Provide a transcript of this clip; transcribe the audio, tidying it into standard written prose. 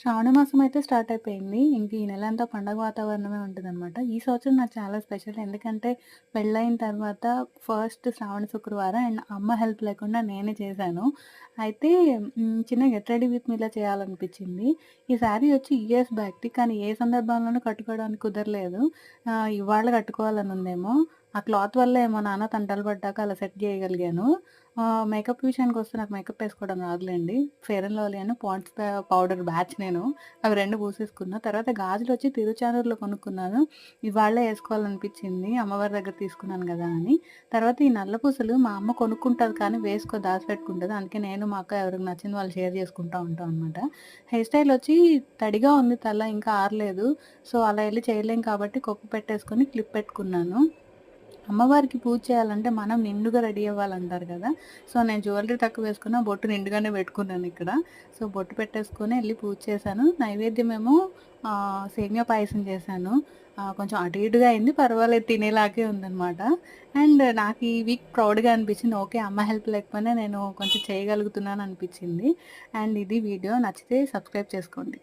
శ్రావణ మాసం అయితే స్టార్ట్ అయిపోయింది. ఇంక ఈ నెలంతా పండగ వాతావరణమే ఉంటదనమాట. ఈ సంవత్సరం నాకు చాలా స్పెషల్. ఎందుకంటే పెళ్ళైన తర్వాత ఫస్ట్ శ్రావణ శుక్రవారం అండ్ అమ్మ హెల్ప్ లేకుండా నేనే చేశాను. అయితే చిన్నగా గెట్ రెడీ విత్ మీలో చేయాలనిపించింది. ఈ శారీ వచ్చి ఇయర్స్ బ్యాక్‌ది. కానీ ఏ సందర్భంలోనూ కట్టుకోవడానికి కుదరలేదు. ఇవాళ కట్టుకోవాలని ఉందేమో. ఆ క్లాత్ వల్ల ఏమో నాన్న తంటలు పడ్డాక అలా సెట్ చేయగలిగాను. మేకప్ విషయానికొస్తే నాకు మేకప్ ఏసుకోవడం రాదులెండి. ఫెయిర్ అండ్ లవ్లీ అని పాండ్స్ పౌడర్ బ్యాచ్ నేను. అవి 2 పూసేసుకున్నా. తర్వాత గాజులొచ్చి తిరుచానూరులో కొనుక్కున్నాను. ఇవాళే ఏసుకోవాలనిపించింది. అమ్మవారి దగ్గర తీసుకున్నాను గదా అని. తర్వాత ఈ నల్ల పూసలు మా అమ్మ కొనుక్కుంటది కానీ దాచిపెట్టుకుంటది. అందుకే నేను, మా అక్క ఎవరికి నచ్చింది వాళ్ళు షేర్ చేసుకుంటా ఉంటాం అనమాట. హెయిర్ స్టైల్ వచ్చి తడిగా ఉంది తల ఇంకా ఆరలేదు. సో, అలా ఎళ్లి చేయలేం కాబట్టి కొప్పు పెట్టేసుకొని క్లిప్ పెట్టుకున్నాను. అమ్మవారికి పూజ చేయాలంటే మనం నిండుగా రెడీ అవ్వాలంటారు కదా! సో, నేను జ్యువెలరీ తక్కువ వేసుకున్నా, బొట్టు నిండుగానే పెట్టుకున్నానిక్కడ. సో, బొట్టు పెట్టేసుకొని ఎళ్లి పూజ చేశాను. నైవేద్యమేమో సేమియా పాయసం చేశాను. కొంచెం అటు ఇటుగా అయింది. పర్వాలేదు తినేలాగే ఉందనమాట. అండ్ నాకు ఈ వీక్ ప్రౌడ్‌గా అనిపించింది. ఓకే. అమ్మ హెల్ప్ లేకపోయినా నేను కొంచెం చేయగలుగుతున్నాననిపించింది. అండ్ ఇది వీడియో నచ్చితే సబ్స్క్రైబ్ చేసుకోండి.